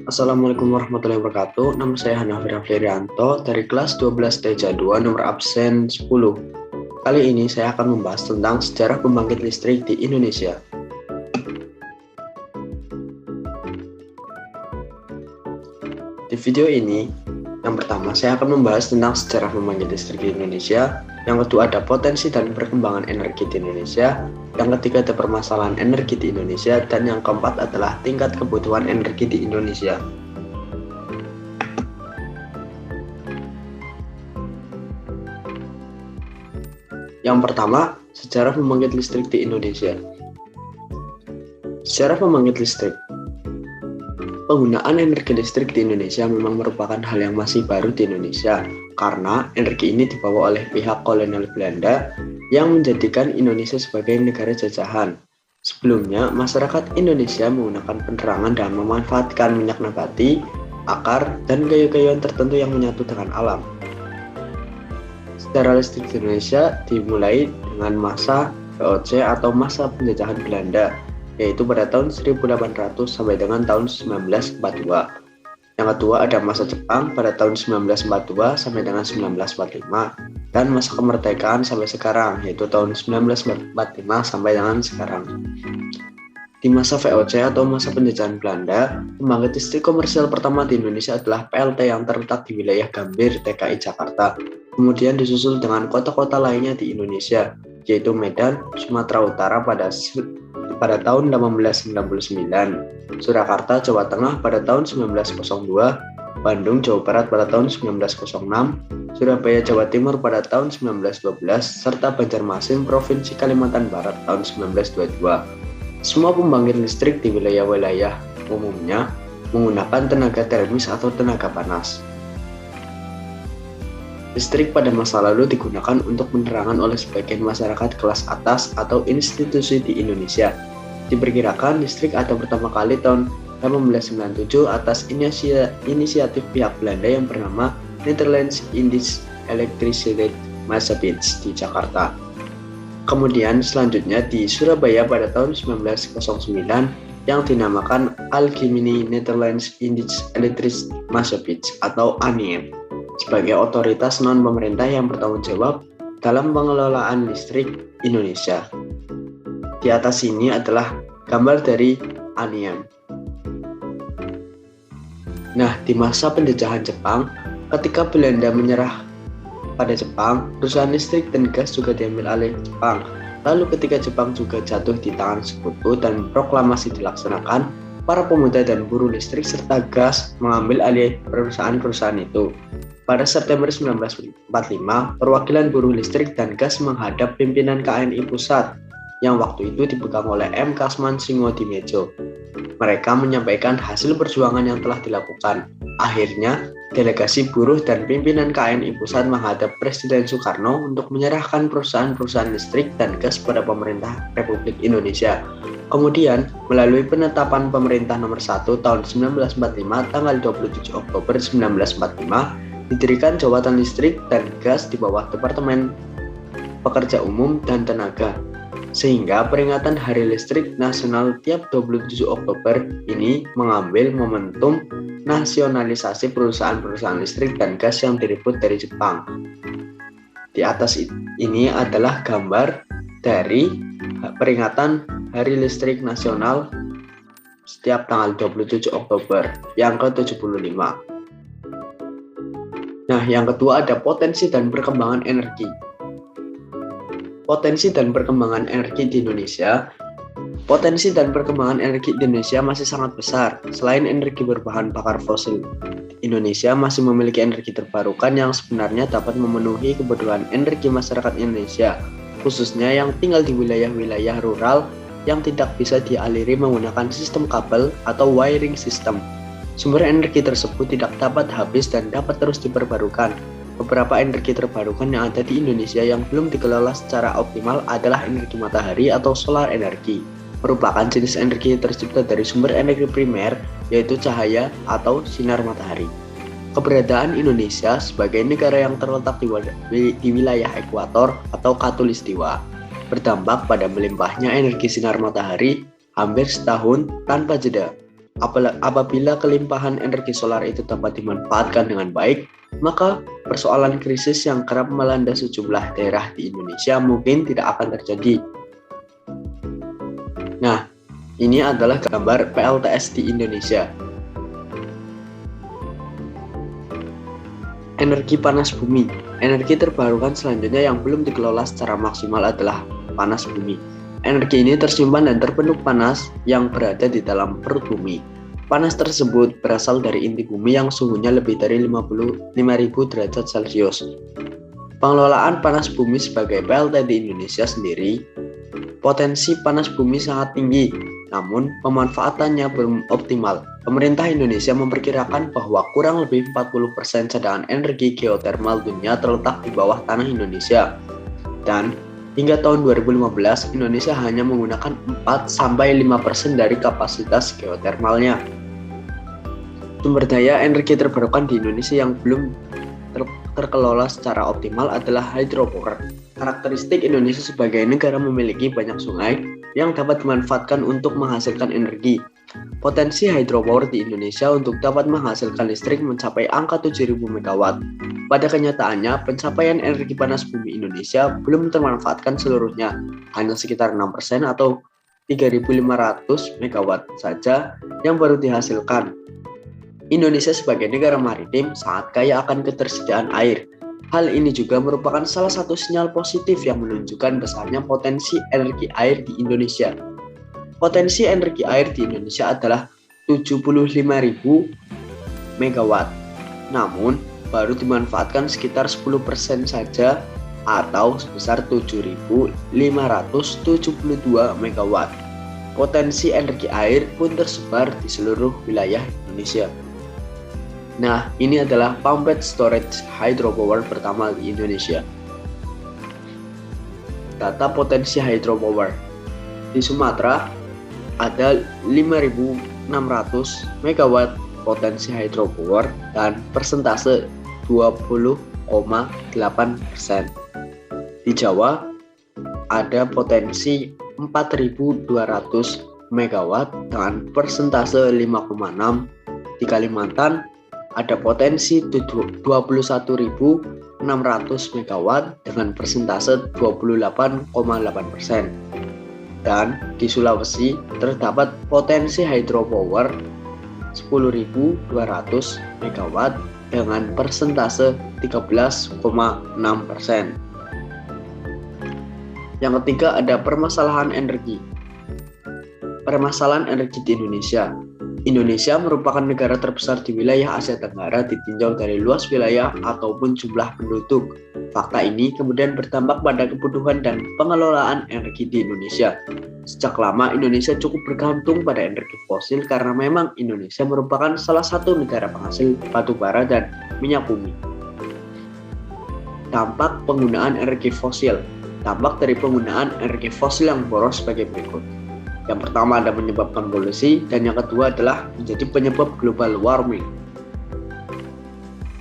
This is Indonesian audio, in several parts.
Assalamualaikum warahmatullahi wabarakatuh. Nama saya Hanafi Raflianto dari kelas 12 Teja 2 nomor absen 10. Kali ini saya akan membahas tentang sejarah pembangkit listrik di Indonesia. Di video ini, yang pertama saya akan membahas tentang sejarah pembangkit listrik di Indonesia. Yang kedua ada potensi dan perkembangan energi di Indonesia. Yang ketiga ada permasalahan energi di Indonesia. Dan yang keempat adalah tingkat kebutuhan energi di Indonesia. Yang pertama, sejarah pembangkit listrik di Indonesia. Sejarah pembangkit listrik. Penggunaan energi listrik di Indonesia memang merupakan hal yang masih baru di Indonesia karena energi ini dibawa oleh pihak kolonial Belanda yang menjadikan Indonesia sebagai negara jajahan. Sebelumnya, masyarakat Indonesia menggunakan penerangan dan memanfaatkan minyak nabati, akar, dan kayu-kayuan tertentu yang menyatu dengan alam. Sejarah listrik di Indonesia dimulai dengan masa VOC atau masa penjajahan Belanda, yaitu pada tahun 1800 sampai dengan tahun 1942. Yang kedua ada masa Jepang pada tahun 1942 sampai dengan 1945 dan masa kemerdekaan sampai sekarang yaitu tahun 1945 sampai dengan sekarang. Di masa VOC atau masa penjajahan Belanda, pembangkit listrik komersial pertama di Indonesia adalah PLT yang terletak di wilayah Gambir, DKI Jakarta. Kemudian disusul dengan kota-kota lainnya di Indonesia, yaitu Medan, Sumatera Utara pada tahun 1899, Surakarta, Jawa Tengah pada tahun 1902, Bandung, Jawa Barat pada tahun 1906, Surabaya, Jawa Timur pada tahun 1912, serta Banjarmasin, Provinsi Kalimantan Barat tahun 1922. Semua pembangkit listrik di wilayah-wilayah umumnya menggunakan tenaga termis atau tenaga panas. Listrik pada masa lalu digunakan untuk penerangan oleh sebagian masyarakat kelas atas atau institusi di Indonesia. Diperkirakan listrik ada pertama kali tahun 1897 atas inisiatif pihak Belanda yang bernama Nederlands Indische Elektriciteit Maatschappij di Jakarta. Kemudian selanjutnya di Surabaya pada tahun 1909 yang dinamakan Algemene Nederlands Indische Elektriciteit Maatschappij atau ANIM sebagai otoritas non-pemerintah yang bertanggung jawab dalam pengelolaan listrik Indonesia. Di atas ini adalah gambar dari ANIM. Nah, di masa penjajahan Jepang, ketika Belanda menyerah pada Jepang, perusahaan listrik dan gas juga diambil alih Jepang. Lalu ketika Jepang juga jatuh di tangan sekutu dan proklamasi dilaksanakan, para pemuda dan buruh listrik serta gas mengambil alih perusahaan-perusahaan itu. Pada September 1945, perwakilan buruh listrik dan gas menghadap pimpinan KNI Pusat yang waktu itu dipegang oleh M. Kasman Singodimedjo. Mereka menyampaikan hasil perjuangan yang telah dilakukan. Akhirnya, delegasi buruh dan pimpinan KNI Pusat menghadap Presiden Soekarno untuk menyerahkan perusahaan-perusahaan listrik dan gas pada pemerintah Republik Indonesia. Kemudian, melalui penetapan Pemerintah Nomor 1 tahun 1945 tanggal 27 Oktober 1945, didirikan jabatan listrik dan gas di bawah Departemen Pekerja Umum dan Tenaga. Sehingga peringatan Hari Listrik Nasional tiap 27 Oktober ini mengambil momentum nasionalisasi perusahaan-perusahaan listrik dan gas yang direbut dari Jepang. Di atas ini adalah gambar dari peringatan Hari Listrik Nasional setiap tanggal 27 Oktober yang ke-75. Nah, yang kedua ada potensi dan perkembangan energi. Potensi dan perkembangan energi di Indonesia. Potensi dan perkembangan energi di Indonesia masih sangat besar. Selain energi berbahan bakar fosil, Indonesia masih memiliki energi terbarukan yang sebenarnya dapat memenuhi kebutuhan energi masyarakat Indonesia, khususnya yang tinggal di wilayah-wilayah rural yang tidak bisa dialiri menggunakan sistem kabel atau wiring system. Sumber energi tersebut tidak dapat habis dan dapat terus diperbarukan. Beberapa energi terbarukan yang ada di Indonesia yang belum dikelola secara optimal adalah energi matahari atau solar energi. Merupakan jenis energi tercipta dari sumber energi primer, yaitu cahaya atau sinar matahari. Keberadaan Indonesia sebagai negara yang terletak di wilayah ekuator atau khatulistiwa berdampak pada melimpahnya energi sinar matahari hampir setahun tanpa jeda. Apabila kelimpahan energi solar itu dapat dimanfaatkan dengan baik, maka persoalan krisis yang kerap melanda sejumlah daerah di Indonesia mungkin tidak akan terjadi. Nah, ini adalah gambar PLTS di Indonesia. Energi panas bumi. Energi terbarukan selanjutnya yang belum dikelola secara maksimal adalah panas bumi. Energi ini tersimpan dan terbentuk panas yang berada di dalam perut bumi. Panas tersebut berasal dari inti bumi yang suhunya lebih dari 55.000 derajat Celcius. Pengelolaan panas bumi sebagai PLT di Indonesia sendiri, potensi panas bumi sangat tinggi, namun pemanfaatannya belum optimal. Pemerintah Indonesia memperkirakan bahwa kurang lebih 40% cadangan energi geotermal dunia terletak di bawah tanah Indonesia. Dan hingga tahun 2015, Indonesia hanya menggunakan 4-5% dari kapasitas geotermalnya. Sumber daya energi terbarukan di Indonesia yang belum terkelola secara optimal adalah hydropower. Karakteristik Indonesia sebagai negara memiliki banyak sungai yang dapat dimanfaatkan untuk menghasilkan energi. Potensi hydropower di Indonesia untuk dapat menghasilkan listrik mencapai angka 7.000 MW. Pada kenyataannya, pencapaian energi panas bumi Indonesia belum termanfaatkan seluruhnya, hanya sekitar 6% atau 3.500 MW saja yang baru dihasilkan. Indonesia sebagai negara maritim sangat kaya akan ketersediaan air. Hal ini juga merupakan salah satu sinyal positif yang menunjukkan besarnya potensi energi air di Indonesia. Potensi energi air di Indonesia adalah 75.000 MW. Namun, baru dimanfaatkan sekitar 10% saja atau sebesar 7.572 MW. Potensi energi air pun tersebar di seluruh wilayah Indonesia. Nah, ini adalah pumped storage hydropower pertama di Indonesia. Data potensi hydropower. Di Sumatera ada 5.600 MW potensi hydropower dan persentase 20,8%. Di Jawa ada potensi 4.200 MW dengan persentase 5,6%. Di Kalimantan ada potensi 21.600 MW dengan persentase 28,8%. Dan di Sulawesi terdapat potensi hydropower 10.200 MW dengan persentase 13,6%. Yang ketiga ada permasalahan energi. Permasalahan energi di Indonesia. Indonesia merupakan negara terbesar di wilayah Asia Tenggara ditinjau dari luas wilayah ataupun jumlah penduduk. Fakta ini kemudian berdampak pada kebutuhan dan pengelolaan energi di Indonesia. Sejak lama Indonesia cukup bergantung pada energi fosil karena memang Indonesia merupakan salah satu negara penghasil batu bara dan minyak bumi. Dampak penggunaan energi fosil. Dampak dari penggunaan energi fosil yang boros sebagai berikut. Yang pertama ada menyebabkan polusi, dan yang kedua adalah menjadi penyebab global warming.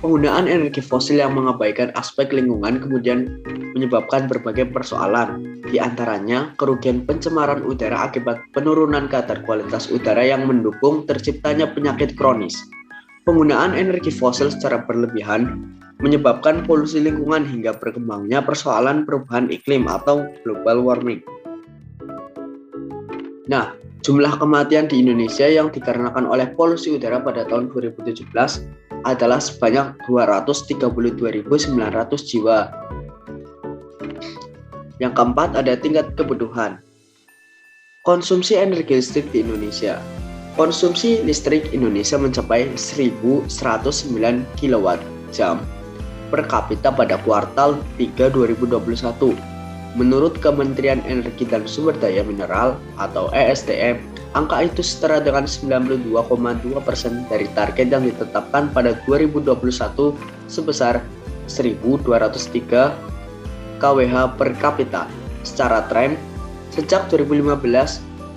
Penggunaan energi fosil yang mengabaikan aspek lingkungan kemudian menyebabkan berbagai persoalan, di antaranya kerugian pencemaran udara akibat penurunan kadar kualitas udara yang mendukung terciptanya penyakit kronis. Penggunaan energi fosil secara berlebihan menyebabkan polusi lingkungan hingga berkembangnya persoalan perubahan iklim atau global warming. Nah, jumlah kematian di Indonesia yang dikarenakan oleh polusi udara pada tahun 2017 adalah sebanyak 232.900 jiwa. Yang keempat ada tingkat kebutuhan. Konsumsi energi listrik di Indonesia. Konsumsi listrik Indonesia mencapai 1.109 kWh per kapita pada kuartal 3 2021. Menurut Kementerian Energi dan Sumber Daya Mineral atau ESDM, angka itu setara dengan 92,2% dari target yang ditetapkan pada 2021 sebesar 1.203 kWh per kapita. Secara tren, sejak 2015,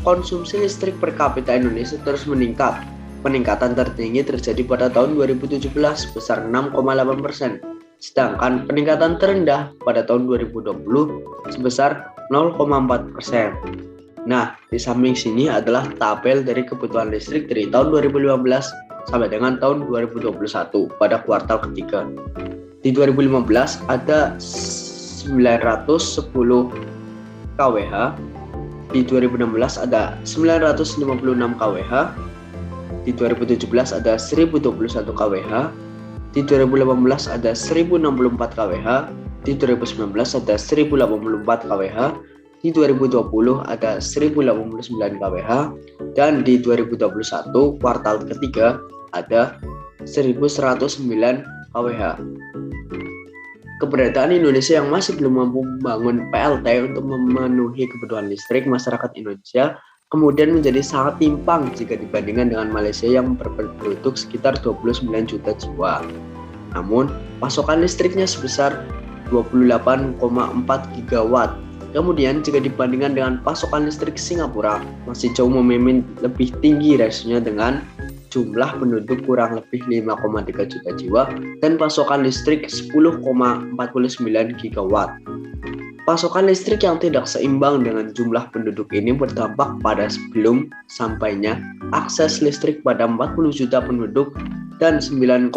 konsumsi listrik per kapita Indonesia terus meningkat. Peningkatan tertinggi terjadi pada tahun 2017 sebesar 6,8%. Sedangkan peningkatan terendah pada tahun 2020 sebesar 0,4%. Nah, di samping sini adalah tabel dari kebutuhan listrik dari tahun 2015 sampai dengan tahun 2021 pada kuartal ketiga. Di 2015 ada 910 kWh, di 2016 ada 956 kWh, di 2017 ada 1021 kWh, di 2018 ada 1064 kWh, di 2019 ada 1084 kWh, di 2020 ada 1089 kWh, dan di 2021 kuartal ketiga ada 1109 kWh. Keberadaan Indonesia yang masih belum mampu membangun PLT untuk memenuhi kebutuhan listrik masyarakat Indonesia kemudian menjadi sangat timpang jika dibandingkan dengan Malaysia yang berpenduduk sekitar 29 juta jiwa. Namun, pasokan listriknya sebesar 28,4 gigawatt. Kemudian jika dibandingkan dengan pasokan listrik Singapura, masih jauh memimpin lebih tinggi rasionya dengan jumlah penduduk kurang lebih 5,3 juta jiwa dan pasokan listrik 10,49 gigawatt. Pasokan listrik yang tidak seimbang dengan jumlah penduduk ini berdampak pada sebelum sampainya akses listrik pada 40 juta penduduk dan 9,5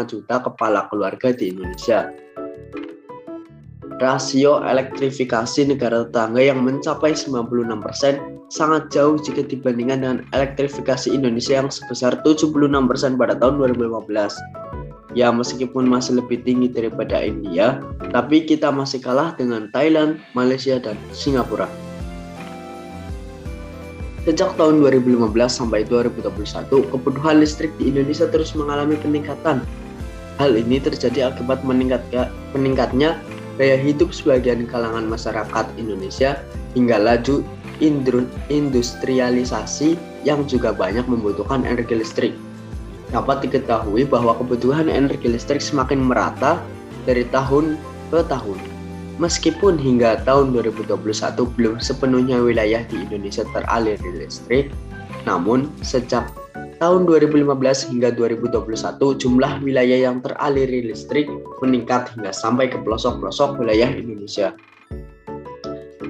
juta kepala keluarga di Indonesia. Rasio elektrifikasi negara tetangga yang mencapai 96% sangat jauh jika dibandingkan dengan elektrifikasi Indonesia yang sebesar 76% pada tahun 2015. Ya, meskipun masih lebih tinggi daripada India, tapi kita masih kalah dengan Thailand, Malaysia, dan Singapura. Sejak tahun 2015 sampai 2021, kebutuhan listrik di Indonesia terus mengalami peningkatan. Hal ini terjadi akibat meningkatnya gaya hidup sebagian kalangan masyarakat Indonesia hingga laju industrialisasi yang juga banyak membutuhkan energi listrik. Dapat diketahui bahwa kebutuhan energi listrik semakin merata dari tahun ke tahun. Meskipun hingga tahun 2021 belum sepenuhnya wilayah di Indonesia teraliri listrik, namun sejak tahun 2015 hingga 2021 jumlah wilayah yang teraliri listrik meningkat hingga sampai ke pelosok-pelosok wilayah Indonesia.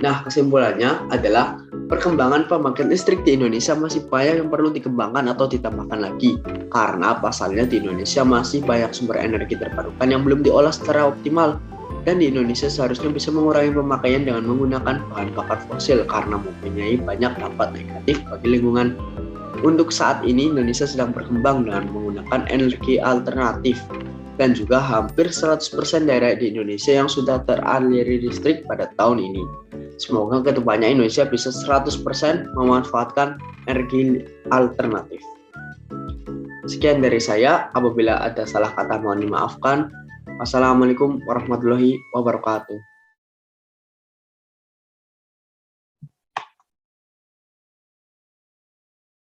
Nah, kesimpulannya adalah perkembangan pembangkit listrik di Indonesia masih banyak yang perlu dikembangkan atau ditambahkan lagi karena pasalnya di Indonesia masih banyak sumber energi terbarukan yang belum diolah secara optimal dan di Indonesia seharusnya bisa mengurangi pemakaian dengan menggunakan bahan bakar fosil karena mempunyai banyak dampak negatif bagi lingkungan. Untuk saat ini Indonesia sedang berkembang dengan menggunakan energi alternatif dan juga hampir 100% daerah di Indonesia yang sudah teraliri listrik pada tahun ini. Semoga kedepannya Indonesia bisa 100% memanfaatkan energi alternatif. Sekian dari saya, apabila ada salah kata mohon dimaafkan. Wassalamualaikum warahmatullahi wabarakatuh.